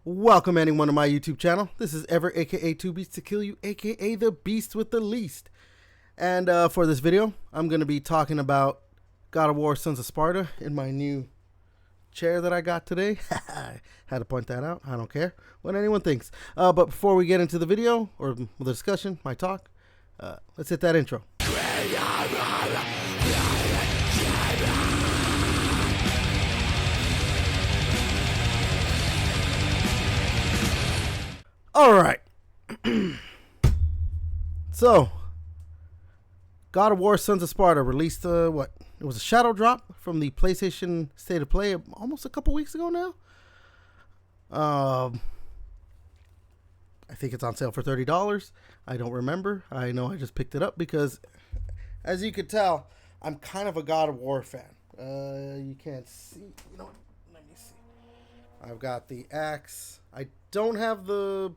Welcome anyone to my YouTube channel. This is Ever, aka Two Beasts to Kill You, aka the Beast with the Least. And for this video, I'm going to be talking about God of War Sons of Sparta in my new chair that I got today. Had to point that out. I don't care what anyone thinks. But before we get into the video, or the discussion, my talk, let's hit that intro. Alright. So, God of War Sons of Sparta released, what? It was a shadow drop from the PlayStation State of Play almost a couple weeks ago now. I think it's on sale for $30. I don't remember. I know I just picked it up because, as you can tell, I'm kind of a God of War fan. You can't see. You know what? Let me see. I've got the axe. I don't have the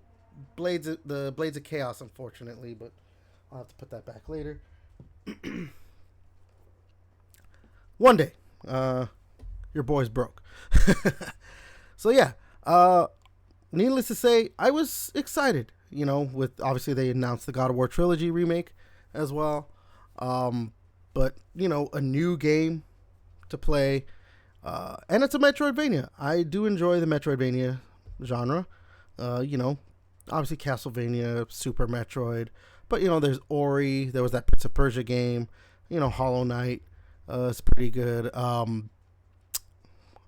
blades of chaos, unfortunately, but I'll have to put that back later. One day, your boy's broke. So yeah, needless to say, I was excited. You know, with obviously they announced the God of War trilogy remake as well, but you know, a new game to play, and it's a Metroidvania. I do enjoy the Metroidvania genre. You know, obviously Castlevania, Super Metroid, but you know, there's Ori, there was that Prince of Persia game, you know, Hollow Knight, it's pretty good. I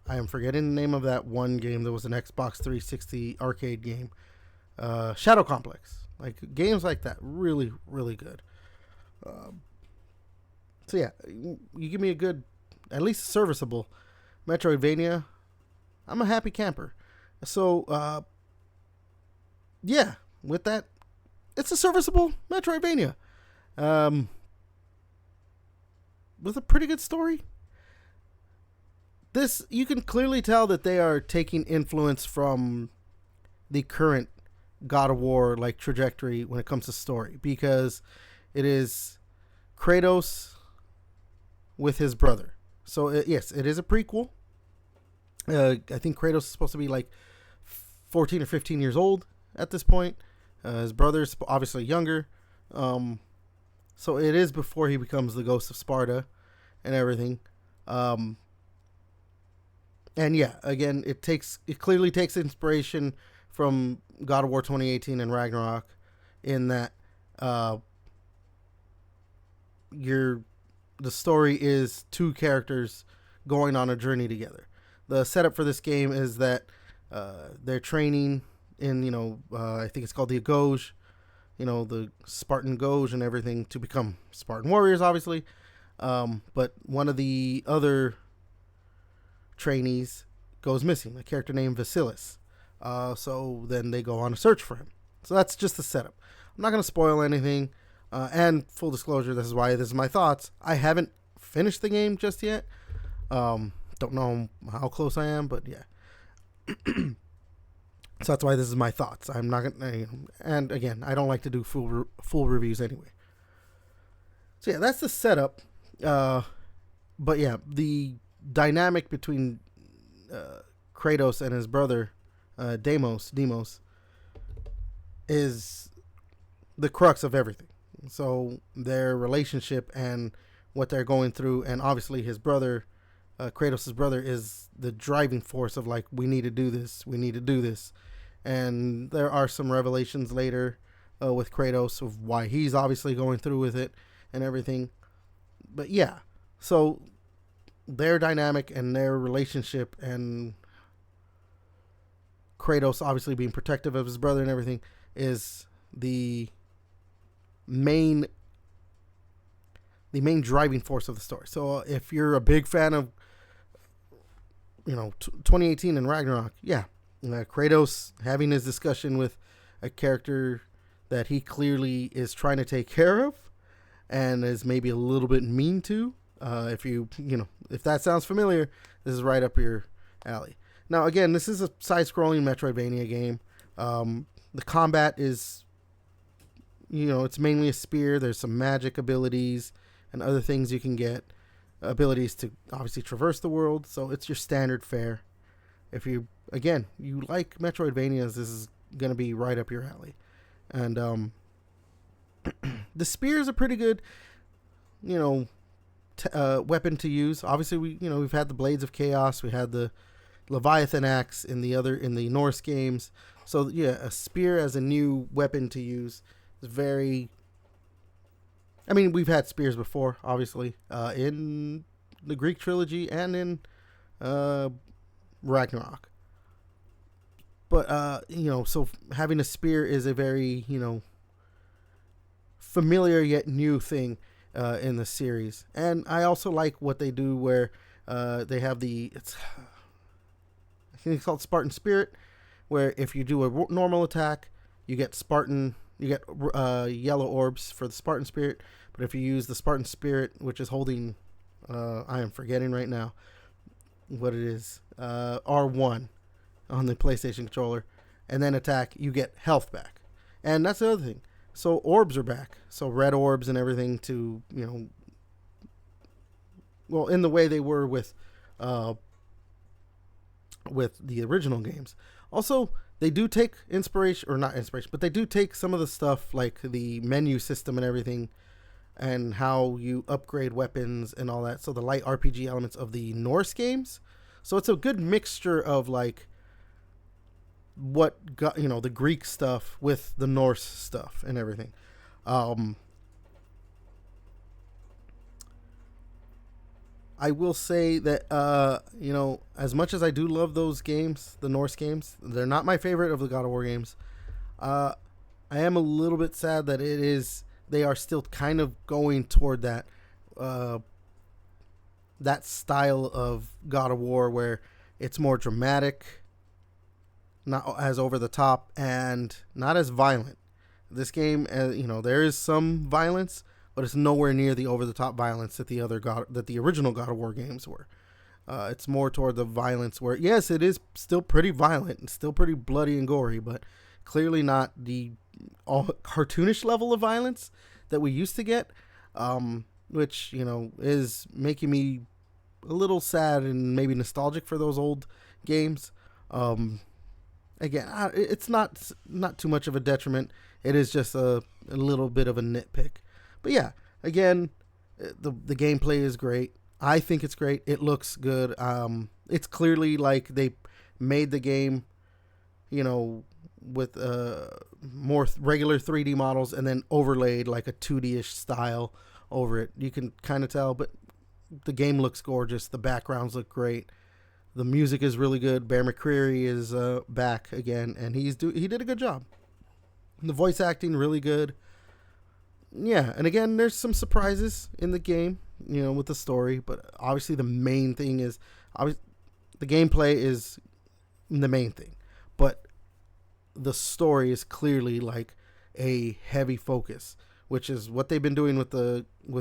am forgetting the name of that one game that was an Xbox 360 arcade game, Shadow Complex. Like, games like that, really, really good. So yeah, you give me a good, at least serviceable Metroidvania, I'm a happy camper. So, yeah, with that, it's a serviceable Metroidvania. With a pretty good story. This, you can clearly tell that they are taking influence from the current God of War like trajectory when it comes to story, because it is Kratos with his brother. So yes, it is a prequel. I think Kratos is supposed to be like 14 or 15 years old at this point. His brother's obviously younger. So it is before he becomes the Ghost of Sparta and everything. And yeah, again, it clearly takes inspiration from God of War 2018 and Ragnarok, in that the story is two characters going on a journey together. The setup for this game is that they're training in, you know, I think it's called the Agoge, you know, the Spartan Goge and everything, to become Spartan warriors, obviously. But one of the other trainees goes missing, a character named Vasilis. So then they go on a search for him. So that's just the setup. I'm not going to spoil anything. And full disclosure, this is why this is my thoughts. I haven't finished the game just yet. Don't know how close I am, but yeah. So that's why this is my thoughts. I'm not gonna, and again, I don't like to do full reviews anyway. So yeah, that's the setup. But yeah, the dynamic between Kratos and his brother Deimos is the crux of everything. So their relationship and what they're going through, and obviously his brother, Kratos' brother, is the driving force of like, we need to do this. And there are some revelations later with Kratos of why he's obviously going through with it and everything. But yeah, so their dynamic and their relationship, and Kratos obviously being protective of his brother and everything, is the main driving force of the story. So if you're a big fan of, you know, 2018 and Ragnarok, yeah, Kratos having his discussion with a character that he clearly is trying to take care of and is maybe a little bit mean to. If that sounds familiar, this is right up your alley. Now, again, this is a side-scrolling Metroidvania game. The combat is, you know, it's mainly a spear. There's some magic abilities and other things you can get. Abilities to obviously traverse the world. So it's your standard fare. if you again you like Metroidvanias, this is gonna be right up your alley. And the spear is a pretty good, you know, weapon to use. Obviously, we've had the Blades of Chaos, we had the Leviathan axe in the Norse games. So yeah, a spear as a new weapon to use is very. I mean, we've had spears before, obviously, in the Greek trilogy and in Ragnarok. But so having a spear is a very familiar yet new thing in the series. And I also like what they do where they have I think it's called Spartan Spirit, where if you do a normal attack, you get yellow orbs for the Spartan Spirit. But if you use the Spartan Spirit, which is holding, I am forgetting right now what it is, R1 on the PlayStation controller, and then attack, you get health back. And that's the other thing. So orbs are back. So red orbs and everything to, well, in the way they were with the original games. Also, they do take inspiration, or not inspiration, but they do take some of the stuff like the menu system and everything and how you upgrade weapons and all that. So the light RPG elements of the Norse games. So it's a good mixture of like what got, the Greek stuff with the Norse stuff and everything. I will say that, as much as I do love those games, the Norse games, they're not my favorite of the God of War games. I am a little bit sad that they are still kind of going toward that style of God of War where it's more dramatic, not as over the top, and not as violent. This game, there is some violence, but it's nowhere near the over-the-top violence that the original God of War games were. It's more toward the violence where, yes, it is still pretty violent and still pretty bloody and gory, but clearly not the all cartoonish level of violence that we used to get, which, is making me a little sad and maybe nostalgic for those old games. Again, it's not too much of a detriment. It is just a little bit of a nitpick. But yeah, again, the gameplay is great. I think it's great. It looks good. It's clearly like they made the game, with more regular 3D models and then overlaid like a 2D-ish style over it. You can kind of tell, but the game looks gorgeous. The backgrounds look great. The music is really good. Bear McCreary is back again, and he did a good job. The voice acting really good. Yeah, and again, there's some surprises in the game, with the story, but obviously the main thing is, the gameplay is the main thing, but the story is clearly like a heavy focus, which is what they've been doing with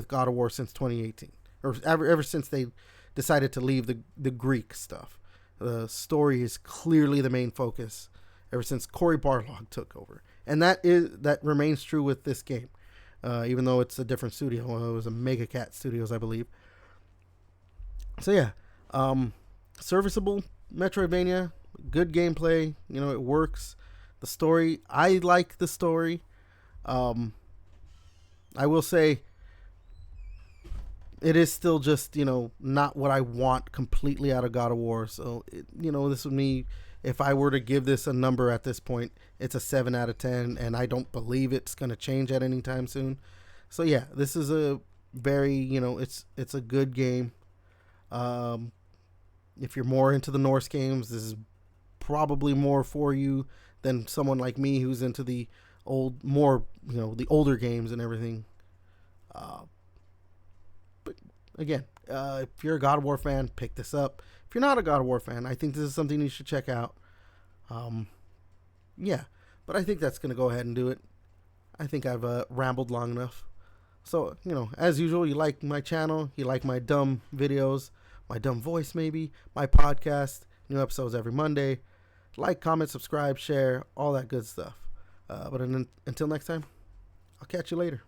God of War since 2018, or ever since they decided to leave the Greek stuff. The story is clearly the main focus ever since Cory Barlog took over, and that remains true with this game. Even though it's a different studio. It was a Mega Cat Studios, I believe. So yeah, serviceable Metroidvania, good gameplay, it works. The story, I like the story. I will say it is still just, not what I want completely out of God of War. So, this would be, if I were to give this a number at this point, it's a 7 out of 10, and I don't believe it's going to change at any time soon. So yeah, this is a very, it's a good game. If you're more into the Norse games, this is probably more for you than someone like me who's into the the older games and everything. But again, if you're a God of War fan, pick this up. If you're not a God of War fan, I think this is something you should check out. Yeah, but I think that's going to go ahead and do it. I think I've rambled long enough. So, as usual, you like my channel, you like my dumb videos, my dumb voice maybe, my podcast, new episodes every Monday. Like, comment, subscribe, share, all that good stuff. But until next time, I'll catch you later.